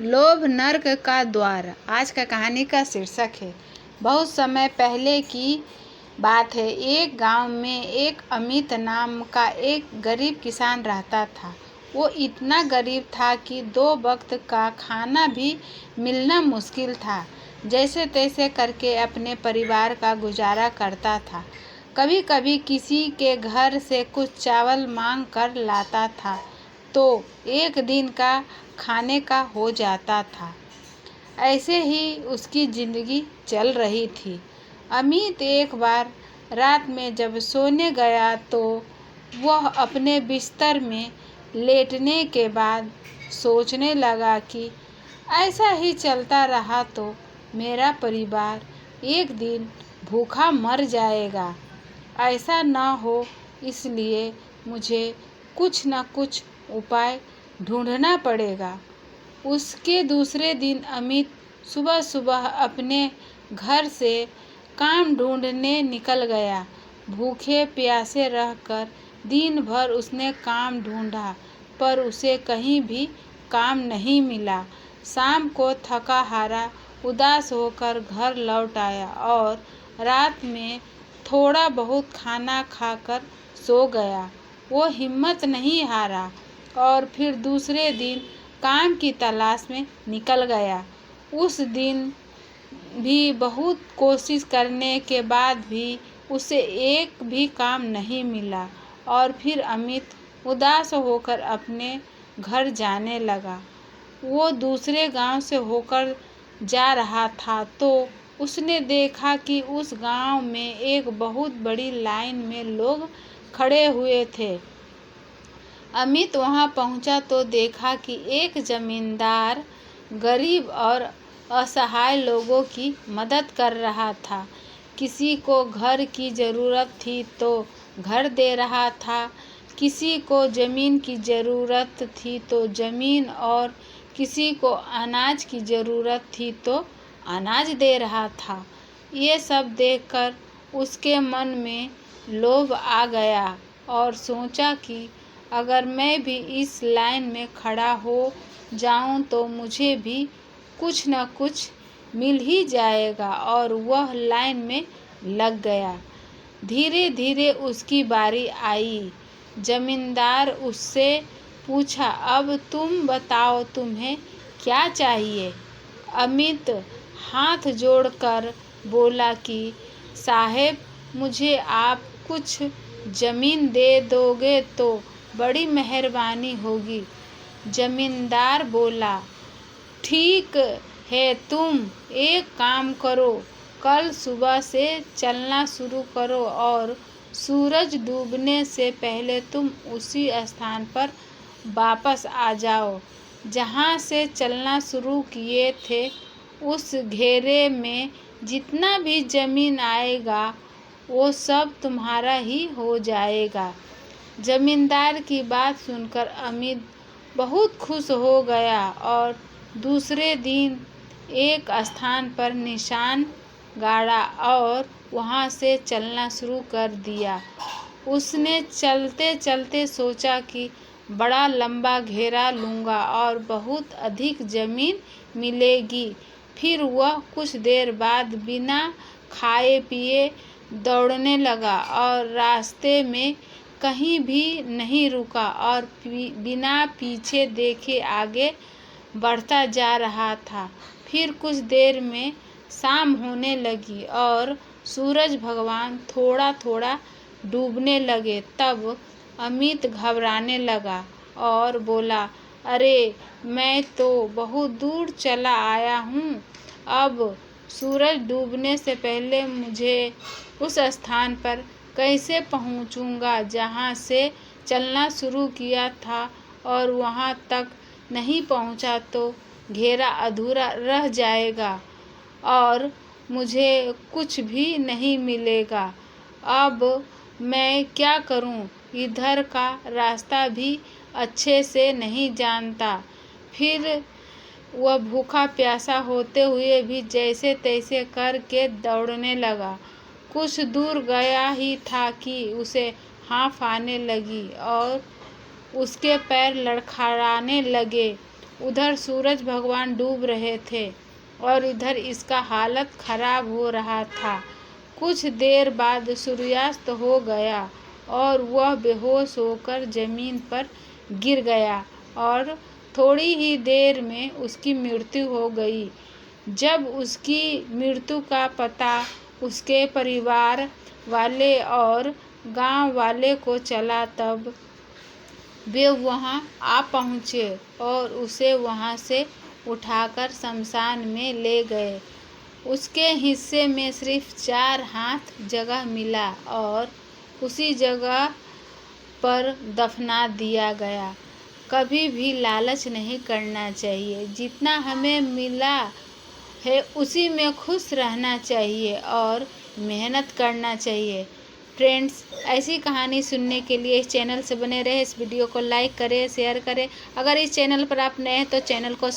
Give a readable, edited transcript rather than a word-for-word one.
लोभ नर्क का द्वार आज का कहानी का शीर्षक है। बहुत समय पहले की बात है। एक गांव में एक अमित नाम का एक गरीब किसान रहता था। वो इतना गरीब था कि 2 वक्त का खाना भी मिलना मुश्किल था। जैसे तैसे करके अपने परिवार का गुजारा करता था। कभी कभी किसी के घर से कुछ चावल मांग कर लाता था तो एक दिन का खाने का हो जाता था। ऐसे ही उसकी जिंदगी चल रही थी। अमित एक बार रात में जब सोने गया तो वह अपने बिस्तर में लेटने के बाद सोचने लगा कि ऐसा ही चलता रहा तो मेरा परिवार एक दिन भूखा मर जाएगा। ऐसा न हो, इसलिए मुझे कुछ न कुछ उपाय ढूंढना पड़ेगा। उसके दूसरे दिन अमित सुबह सुबह अपने घर से काम ढूंढने निकल गया। भूखे प्यासे रहकर दिन भर उसने काम ढूंढा पर उसे कहीं भी काम नहीं मिला। शाम को थका हारा उदास होकर घर लौट आया और रात में थोड़ा बहुत खाना खाकर सो गया। वो हिम्मत नहीं हारा और फिर दूसरे दिन काम की तलाश में निकल गया। उस दिन भी बहुत कोशिश करने के बाद भी उसे एक भी काम नहीं मिला और फिर अमित उदास होकर अपने घर जाने लगा। वो दूसरे गांव से होकर जा रहा था तो उसने देखा कि उस गांव में एक बहुत बड़ी लाइन में लोग खड़े हुए थे। अमित वहां पहुंचा तो देखा कि एक जमींदार गरीब और असहाय लोगों की मदद कर रहा था। किसी को घर की ज़रूरत थी तो घर दे रहा था, किसी को ज़मीन की ज़रूरत थी तो ज़मीन और किसी को अनाज की ज़रूरत थी तो अनाज दे रहा था। ये सब देखकर उसके मन में लोभ आ गया और सोचा कि अगर मैं भी इस लाइन में खड़ा हो जाऊं तो मुझे भी कुछ न कुछ मिल ही जाएगा और वह लाइन में लग गया। धीरे धीरे उसकी बारी आई। जमींदार उससे पूछा, अब तुम बताओ तुम्हें क्या चाहिए। अमित हाथ जोड़कर बोला कि साहेब, मुझे आप कुछ ज़मीन दे दोगे तो बड़ी मेहरबानी होगी। जमींदार बोला, ठीक है, तुम एक काम करो, कल सुबह से चलना शुरू करो और सूरज डूबने से पहले तुम उसी स्थान पर वापस आ जाओ जहाँ से चलना शुरू किए थे। उस घेरे में जितना भी ज़मीन आएगा वो सब तुम्हारा ही हो जाएगा। जमींदार की बात सुनकर अमित बहुत खुश हो गया और दूसरे दिन एक स्थान पर निशान गाड़ा और वहां से चलना शुरू कर दिया। उसने चलते चलते सोचा कि बड़ा लंबा घेरा लूँगा और बहुत अधिक ज़मीन मिलेगी। फिर वह कुछ देर बाद बिना खाए पिए दौड़ने लगा और रास्ते में कहीं भी नहीं रुका और बिना पीछे देखे आगे बढ़ता जा रहा था। फिर कुछ देर में शाम होने लगी और सूरज भगवान थोड़ा थोड़ा डूबने लगे। तब अमित घबराने लगा और बोला, अरे, मैं तो बहुत दूर चला आया हूँ। अब सूरज डूबने से पहले मुझे उस स्थान पर कैसे पहुँचूँगा जहाँ से चलना शुरू किया था और वहाँ तक नहीं पहुँचा तो घेरा अधूरा रह जाएगा और मुझे कुछ भी नहीं मिलेगा। अब मैं क्या करूं? इधर का रास्ता भी अच्छे से नहीं जानता। फिर वह भूखा प्यासा होते हुए भी जैसे तैसे करके दौड़ने लगा। कुछ दूर गया ही था कि उसे हाँफ आने लगी और उसके पैर लड़खड़ाने लगे। उधर सूरज भगवान डूब रहे थे और इधर इसका हालत खराब हो रहा था। कुछ देर बाद सूर्यास्त हो गया और वह बेहोश होकर जमीन पर गिर गया और थोड़ी ही देर में उसकी मृत्यु हो गई। जब उसकी मृत्यु का पता उसके परिवार वाले और गांव वाले को चला तब वे वहां आ पहुंचे और उसे वहां से उठाकर शमशान में ले गए। उसके हिस्से में सिर्फ 4 हाथ जगह मिला और उसी जगह पर दफना दिया गया। कभी भी लालच नहीं करना चाहिए। जितना हमें मिला है उसी में खुश रहना चाहिए और मेहनत करना चाहिए। फ्रेंड्स, ऐसी कहानी सुनने के लिए इस चैनल से बने रहे। इस वीडियो को लाइक करें, शेयर करें। अगर इस चैनल पर आप नए हैं तो चैनल को